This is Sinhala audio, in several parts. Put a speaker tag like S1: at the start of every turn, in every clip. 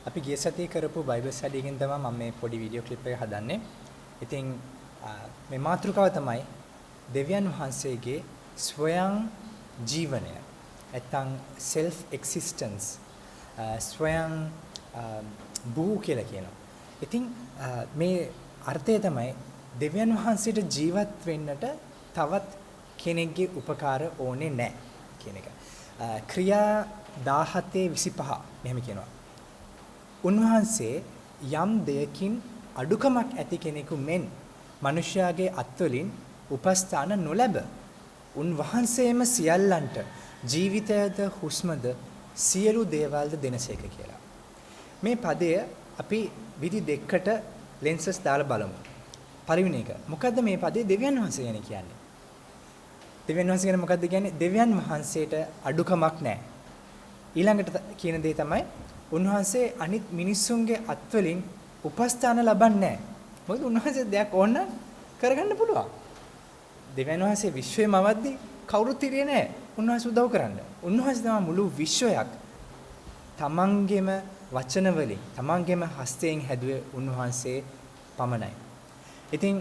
S1: අපි ගිය සතියේ කරපු බයිබල් ස්ටඩි එකෙන් තමයි මම මේ පොඩි වීඩියෝ ක්ලිප් එක හදන්නේ. ඉතින් මේ මාතෘකාව තමයි දෙවියන් වහන්සේගේ ස්වයං ජීවනය. නැත්තම් self existence ස්වයං බූ කියලා කියනවා. ඉතින් මේ අර්ථය තමයි දෙවියන් වහන්සේට ජීවත් වෙන්නට තවත් කෙනෙක්ගේ උපකාර ඕනේ නැහැ කියන එක. ක්‍රියා 17:25 මෙහෙම කියනවා. උන්වහන්සේ යම් දෙයකින් අඩුකමක් ඇති කෙනෙකු මෙන් මිනිසයාගේ අත්වලින් උපස්ථාන නොලැබ උන්වහන්සේම සියල්ලන්ට ජීවිතයද හුස්මද සියලු දේවල්ද දෙනසේක කියලා. මේ පදය අපි විදි දෙකකට ලෙන්සස් දාලා බලමු. පළවෙනි එක. මොකද්ද මේ පදේ දෙවියන් වහන්සේ ගැන කියන්නේ? දෙවියන් වහන්සේ ගැන මොකද්ද කියන්නේ? දෙවියන් වහන්සේට අඩුකමක් නැහැ. ඊළඟට කියන දේ තමයි උන්වහන්සේ අනිත් මිනිස්සුන්ගේ අත්වලින් උපස්ථාන ලබන්නේ නැහැ. මොකද උන්වහන්සේ දෙයක් ඕන කරගන්න පුළුවන්. දෙවියන් වහන්සේ විශ්වයම අවද්දී කවුරුත් ඉරියේ නැහැ. උන්වහන්සේ උදව් කරන්න. උන්වහන්සේ තමයි මුළු විශ්වයක් තමන්ගේම වචන වලින් තමන්ගේම හස්තයෙන් හැදුවේ උන්වහන්සේ පමණයි. ඉතින්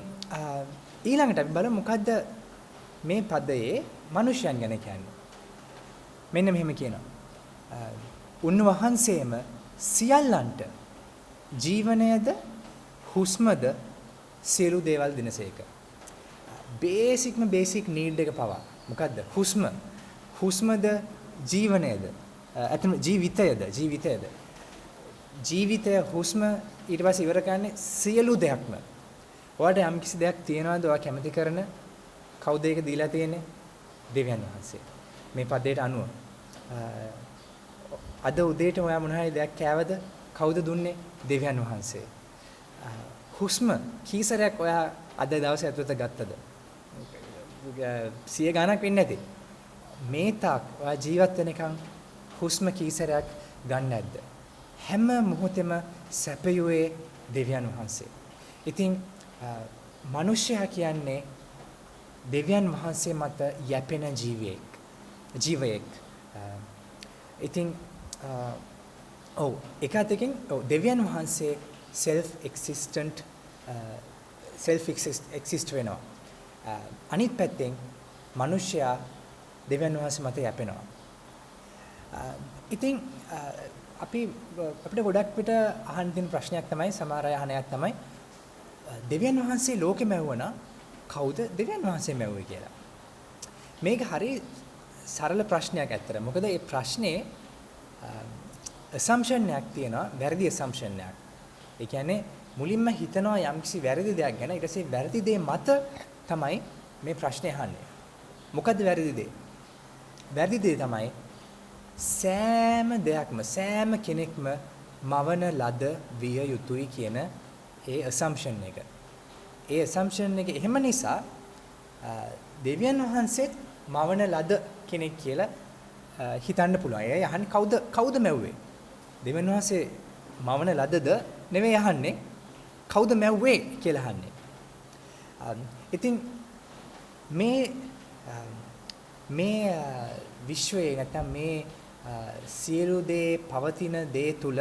S1: ඊළඟට අපි බලමු මොකද්ද මේ පදයේ මිනිසයන් ගැන කියන්නේ. මෙන්න මෙහෙම කියනවා. උන්වහන්සේම සියල්ලන්ට ජීවනයද හුස්මද සියලු දේවල් දෙනසේක. බේසික් නීඩ් එක පවා. මොකද්ද? හුස්ම. හුස්මද ජීවනයද? අතන ජීවිතයද? ජීවිතය හුස්ම ඊට පස්සේ ඉවර කරන්නේ සියලු දෙයක්ම. ඔයාලට යම් කිසි දෙයක් තියනවාද ඔයා කැමති කරන කවුද ඒක දීලා තියෙන්නේ? දෙවියන් වහන්සේ. මේ පදයට අනුව අද උදේට ඔයා මොන හරි දෙයක් කෑවද? කවුද දුන්නේ? දෙවියන් වහන්සේ. හුස්ම කීසරයක් ඔයා අද දවසේ ඇතුළත ගත්තද? 100 ගණක් වෙන්නේ නැති. මේ තාක් ඔයා ජීවත් වෙනකන් හුස්ම කීසරයක් ගන්න නැද්ද? හැම මොහොතෙම සැපයුවේ දෙවියන් වහන්සේ. ඉතින් මිනිසයා කියන්නේ දෙවියන් වහන්සේ මත යැපෙන ජීවයෙක්. ඉතින් එක අතකින් දෙවියන් වහන්සේ self exist වෙනවා. අනිත් පැත්තෙන් මිනිසයා දෙවියන් වහන්සේ මත යැපෙනවා. ඉතින් අපිට ගොඩක් විට අහන්න තියෙන ප්‍රශ්නයක් තමයි සමහර අය අහන එකක් තමයි දෙවියන් වහන්සේ ලෝකෙම ඇවුවනා කවුද දෙවියන් වහන්සේ මැව්වේ කියලා. මේක හරි සරල ප්‍රශ්නයක් ඇත්තට. මොකද මේ ප්‍රශ්නේ assumption එකක් තියෙනවා, වැරදි assumption එකක්. ඒ කියන්නේ මුලින්ම හිතනවා යම්කිසි වැරදි දෙයක් ගැන, ඊට පස්සේ වැරදි දේ මත තමයි මේ ප්‍රශ්නේ අහන්නේ. මොකද්ද වැරදි දේ? වැරදි දේ තමයි සෑම දෙයක්ම සෑම කෙනෙක්ම මවන ලද විය යුතුයි කියන ඒ assumption එක. ඒ assumption එක එහෙම නිසා දෙවියන් වහන්සේත් මවන ලද කෙනෙක් කියලා හිතන්න පුළුවන්. ඒ අහන්නේ කවුද මැව්වේ? දෙවියන් වහන්සේ මවන ලදද නෙවෙයි අහන්නේ. කවුද මැව්වේ කියලා අහන්නේ. ඉතින් මේ විශ්වයේ නැත්නම් මේ සියලු දේ පවතින දේ තුල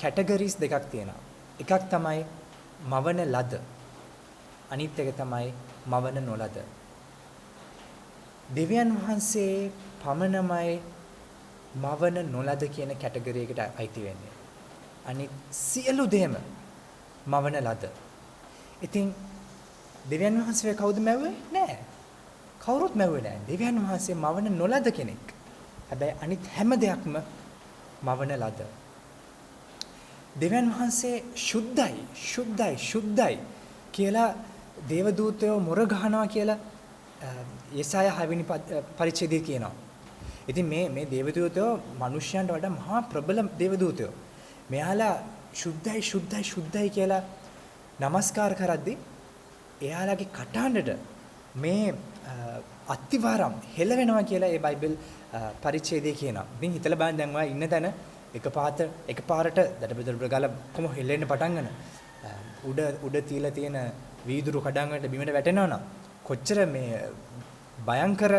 S1: කැටගරිස් දෙකක් තියෙනවා. එකක් තමයි මවන ලද. අනිත් එක තමයි මවන නොලද. දෙවියන් වහන්සේ පමණමයි මවන නොලද කියන කැටගරි එකට අයිති වෙන්නේ. අනිත් සියලු දේම මවන ලද. ඉතින් දෙවියන් වහන්සේ කවුද මැව්වේ? නෑ. කවුරුත් මැව්වේ නෑ. දෙවියන් වහන්සේ මවන නොලද කෙනෙක්. හැබැයි අනිත් හැම දෙයක්ම මවන ලද. දෙවියන් වහන්සේ ශුද්ධයි කියලා දේවදූතයෝ මොර ගහනවා කියලා යෙසායා 6 වෙනි පරිච්ඡේදයේ කියනවා. ඉතින් මේ දේවදූතයෝ මිනිස්යන්ට වඩා මහා ප්‍රබල දේවදූතයෝ. මෙයාලා ශුද්ධයි කියලා নমස්කාර කරද්දී එයාලගේ කටහඬට මේ අත්තිවාරම් හෙළවෙනවා කියලා ඒ බයිබල් පරිච්ඡේදයේ කියනවා. ඉතින් හිතලා බලන්න දැන් ඔයා ඉන්න තැන එකපාරට දඩබඩ ගාලා කොහොම හෙල්ලෙන්න පටන් ගන්න. උඩ තියලා තියෙන වීදුරු කඩන් වලට බිමට වැටෙනවා නම් කොච්චර මේ භයංකර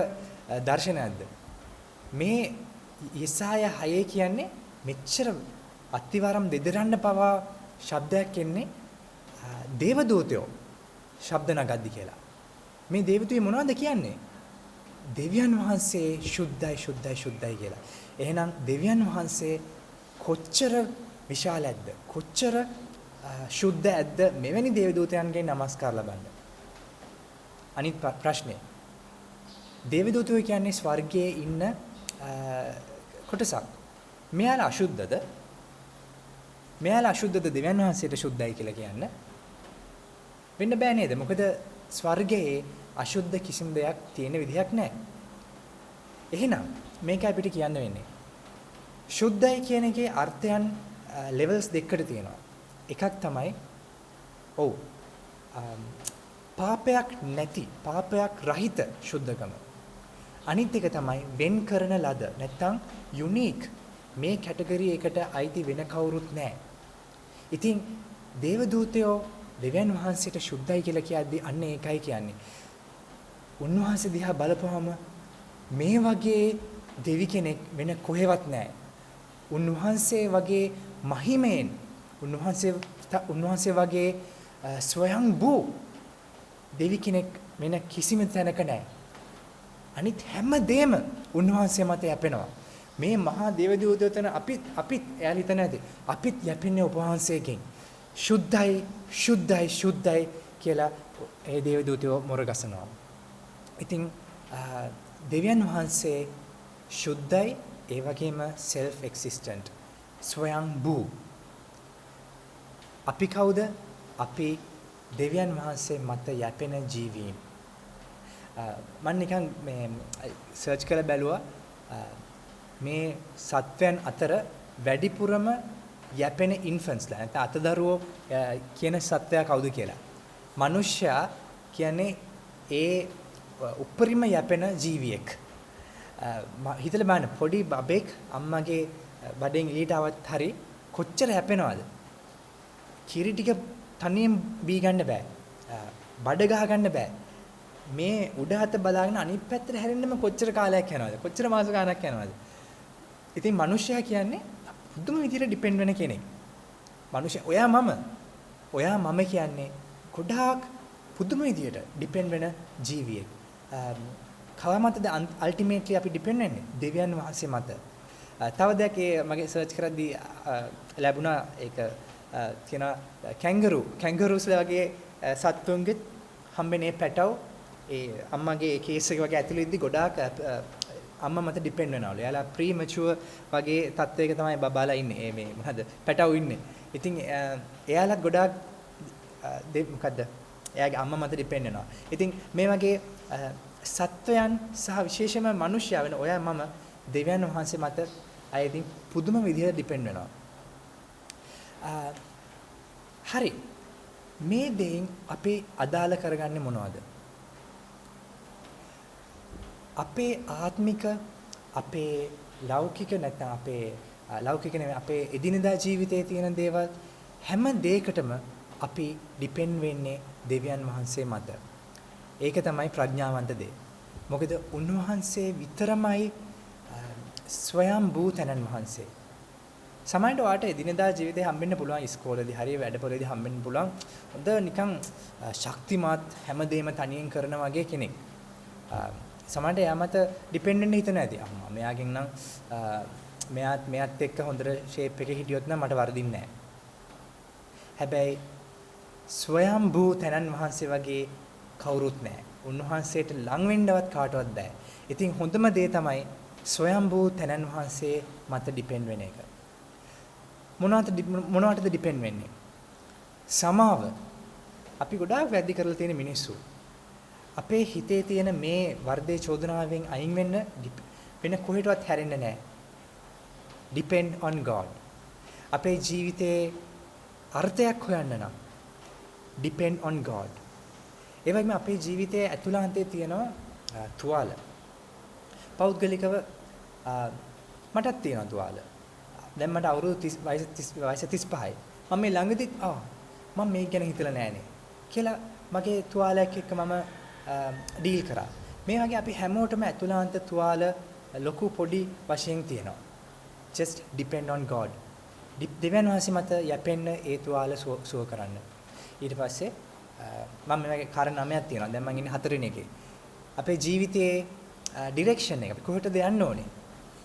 S1: දර්ශනයක්ද. මේ යෙසායා 6 කියන්නේ මෙච්චර අත්තිවාරම් දෙදරන්න පවා ශබ්දයක් එන්නේ දේවදූතයෝ ශබ්ද නගද්දි කියලා. මේ දේවදූතයෝ මොනවද කියන්නේ? දෙවියන් වහන්සේ සුද්ධයි සුද්ධයි සුද්ධයි කියලා. එහෙනම් දෙවියන් වහන්සේ කොච්චර විශාලද? කොච්චර සුද්ධ ඇද්ද? මෙවැනි දේවදූතයන්ගෙන් නමස්කාර ලබන්න. අනිත් ප්‍රශ්නේ. දේවදූතයෝ කියන්නේ ස්වර්ගයේ ඉන්න කොටසක්. මෙයාලා අශුද්ධද? මෙයාලා අශුද්ධද දෙවියන් වහන්සේට සුද්ධයි කියලා කියන්න? වෙන්න බෑ නේද? මොකද ස්වර්ගයේ අශුද්ධ කිසිම දෙයක් තියෙන විදිහක් නැහැ. එහෙනම් මේකයි අපිට කියන්න වෙන්නේ. සුද්ධයි කියන එකේ අර්ථයන් ලෙවල්ස් දෙකකට තියෙනවා. එකක් තමයි ඔව් පාපයක් නැති, පාපයක් රහිත සුද්ධකම. අනිත් එක තමයි වෙන් කරන ලද නැත්තම් යුනික් මේ කැටගරි එකට අයිති වෙන කවුරුත් නැහැ. ඉතින් දේවදූතයෝ දෙවියන් වහන්සේට සුද්ධයි කියලා කියද්දී අන්න ඒකයි කියන්නේ. උන්වහන්සේ දිහා බලපුවම මේ වගේ දෙවි කෙනෙක් වෙන කොහෙවත් නැහැ. උන්වහන්සේ වගේ මහිමයෙන් උන්වහන්සේ වගේ ස්වයංභූ දෙවි කෙනෙක් වෙන කිසිම තැනක නැහැ. අනිත් හැම දෙම උන්වහන්සේ මත යැපෙනවා. මේ මහා දේවදූතයන් අපිත් එයාලා හිතන ඇති. අපිත් යැපෙන්නේ උපවහන්සේගෙන්. සුද්ධයි සුද්ධයි සුද්ධයි කියලා ඒ දේවදූතයෝ මොරගසනවා. ඉතින් දෙවියන් වහන්සේ සුද්ධයි ඒ වගේම self existent ස්වයංභූ. අපි කවුද? අපි දෙවියන් වහන්සේ මත යැපෙන ජීවීන්. මම නිකන් මේ සර්ච් කරලා බැලුවා මේ සත්වයන් අතර වැඩිපුරම යැපෙන ඉන්ෆන්ස්ලා නැත්නම් අතදරුවෝ කියන සත්වයා කවුද කියලා. මිනිස්සයා කියන්නේ ඒ උපරිම යැපෙන ජීවියෙක්. හිතලා බලන්න පොඩි බබෙක් අම්මගේ බඩෙන් එළියට આવත් හරි කොච්චර යැපෙනවද? කිරි ටික තනියෙන් බී ගන්න බෑ. බඩ ගහ ගන්න බෑ. මේ උඩ හත බලාගෙන අනිත් පැත්තට හැරෙන්නම කොච්චර කාලයක් යනවද? කොච්චර මාස ගාණක් යනවද? ඉතින් මිනිස්සයා කියන්නේ පුදුම විදිහට ඩිපෙන්ඩ් වෙන කෙනෙක්. මිනිස්සයා ඔයා මම කියන්නේ ගොඩාක් පුදුම විදිහට ඩිපෙන්ඩ් වෙන ජීවියෙක්. කව මතද අල්ටිමේට්ලි අපි ඩිපෙන්ඩ් වෙන්නේ? දෙවියන් වහන්සේ මත. තව දෙයක් මගේ සර්ච් කරද්දී ලැබුණා ඒක කියන කැන්ගරූස්ලා වගේ සත්තුන්ගේ හම්බෙන්නේ පැටව ඒ අම්මගේ කේස් එක වගේ ඇතුළේ ඉද්දි ගොඩාක් අම්මා මත ඩිපෙන්ඩ් වෙනවලු. එයාලා ප්‍රීමැචුවර් වගේ තත්වයක තමයි බබාලා ඉන්නේ. මේ මොනවද? පැටව ඉන්නේ. ඉතින් එයාලා ගොඩාක් මොකද්ද? එයාගේ අම්මා මත ඩිපෙන්ඩ් වෙනවා. ඉතින් මේ වගේ සත්වයන් සහ විශේෂයෙන්ම මිනිස්යා වෙන ඔයා මම දෙවියන් වහන්සේ මත අය ඉතින් පුදුම විදිහට ඩිපෙන්ඩ් වෙනවා. හරි. මේ දෙයින් අපි අදාළ කරගන්නේ මොනවද? අපේ ආත්මික අපේ ලෞකික නැත්නම් අපේ ලෞකික නෙමෙයි අපේ එදිනදා ජීවිතයේ තියෙන දේවල් හැම දෙයකටම අපි ඩිපෙන්ඩ් වෙන්නේ දෙවියන් වහන්සේ මත. ඒක තමයි ප්‍රඥාවන්ත දේ. මොකද උන්වහන්සේ විතරමයි ස්වයංභූ තනන් වහන්සේ. සමහරවිට ඔයාට එදිනදා ජීවිතේ හම්බෙන්න පුළුවන් ඉස්කෝලේදී හරි වැඩපොළේදී හම්බෙන්න පුළුවන් හොඳ නිකන් ශක්තිමත් හැමදේම තනියෙන් කරන වගේ කෙනෙක්. සමහරවිට එයා මත ඩිපෙන්ඩ් වෙන්න හිතන ඇති. අම්මා මෙයාගෙන් නම් මෙයාත් එක්ක හොඳට ෂේප් එකේ හිටියොත් නම් මට වරදින්නේ නැහැ. හැබැයි ස්වයංභූ තනන් වහන්සේ වගේ කවුරුත් නැහැ. උන්වහන්සේට ලං වෙන්නවත් කාටවත් බෑ. ඉතින් හොඳම දේ තමයි ස්වයංභූ තනන් වහන්සේ මත ඩිපෙන්ඩ් වෙන එක. මොනවටද ඩිපෙන්ඩ් වෙන්නේ? සමාව. අපි ගොඩාක් වැරදි කරලා තියෙන මිනිස්සු. අපේ හිතේ තියෙන මේ වර්ධේ චෝදනාවෙන් අයින් වෙන කොහෙටවත් හැරෙන්නේ නැහැ. depend on God. අපේ ජීවිතේ අර්ථයක් හොයන්න නම් depend on God. ඒ වගේම අපේ ජීවිතයේ ඇතුළාන්තයේ තියෙන තුවාල. පෞද්ගලිකව මටත් තියෙනවා තුවාල. දැන් මට අවුරුදු 30 වයස 35යි. මම මේ ළඟදී මම මේක ගැන හිතලා නෑනේ කියලා මගේ තුවාලයක් එක්ක මම ඩීල් කරා. මේ වගේ අපි හැමෝටම ඇතුළාන්ත තුවාල ලොකු පොඩි වශයෙන් තියෙනවා. Just depend on God. දෙවියන් වහන්සේ මත යැපෙන්න ඒ තුවාල සුව කරන්න. ඊට පස්සේ මම මේ වගේ කාරණා 9ක් තියෙනවා. දැන් මම ඉන්නේ 4 වෙනි එකේ. අපේ ජීවිතයේ ඩිරෙක්ෂන් එක අපි කොහෙටද යන්න ඕනේ?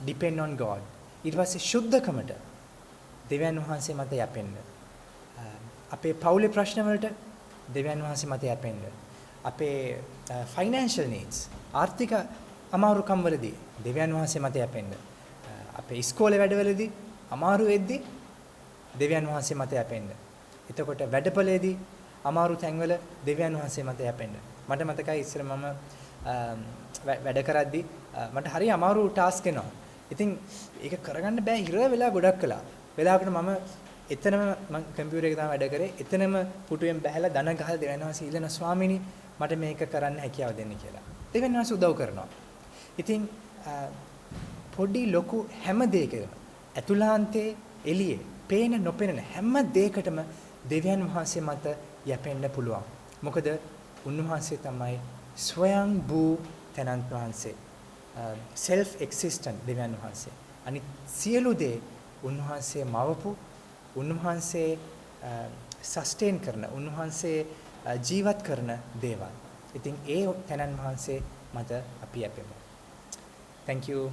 S1: depend on God. ඊට පස්සේ ශුද්ධකමට දෙවියන් වහන්සේ මත යැපෙන්න. අපේ පවුලේ ප්‍රශ්න වලට දෙවියන් වහන්සේ මත යැපෙන්න. අපේ financial needs ආර්ථික අමාරුකම් වලදී දෙවියන් වහන්සේ මත යැපෙන්න. අපේ ඉස්කෝලේ වැඩවලදී අමාරු වෙද්දී දෙවියන් වහන්සේ මත යැපෙන්න. එතකොට වැඩපළේදී අමාරු තැන්වල දෙවියන් වහන්සේ මත යැපෙන්න. මට මතකයි ඉස්සර මම වැඩ කරද්දී මට හරි අමාරු ටාස්ක් එනවා. ඉතින් ඒක කරගන්න බෑ හිර වෙලා ගොඩක් කළා. වෙලාවකට මම එතනම මම කම්පියුටර් එකේ තමයි වැඩ කරේ. එතනම පුටුවෙන් බැහැලා දන ගහලා දෙවියන් වහන්සේ ඉල්ලන ස්වාමීනි මට මේක කරන්න හැකියාව දෙන්න කියලා. දෙවියන් වහන්සේ උදව් කරනවා. ඉතින් පොඩි ලොකු හැම දෙයකම ඇතුළාන්තයේ එළියේ පේන නොපෙනෙන හැම දෙයකටම දෙවියන් වහන්සේ මත යැපෙන්න පුළුවන්. මොකද උන්වහන්සේ තමයි ස්වයං වූ තනන්ත වහන්සේ. self existent දෙවියන් වහන්සේ. අනිත් සියලු දේ උන්වහන්සේ මවපු උන්වහන්සේ සස්ටේන් කරන උන්වහන්සේ ජීවත් කරන දේවල්. ඉතින් ඒ තනන් වහන්සේ මත අපි යැපෙමු. Thank you.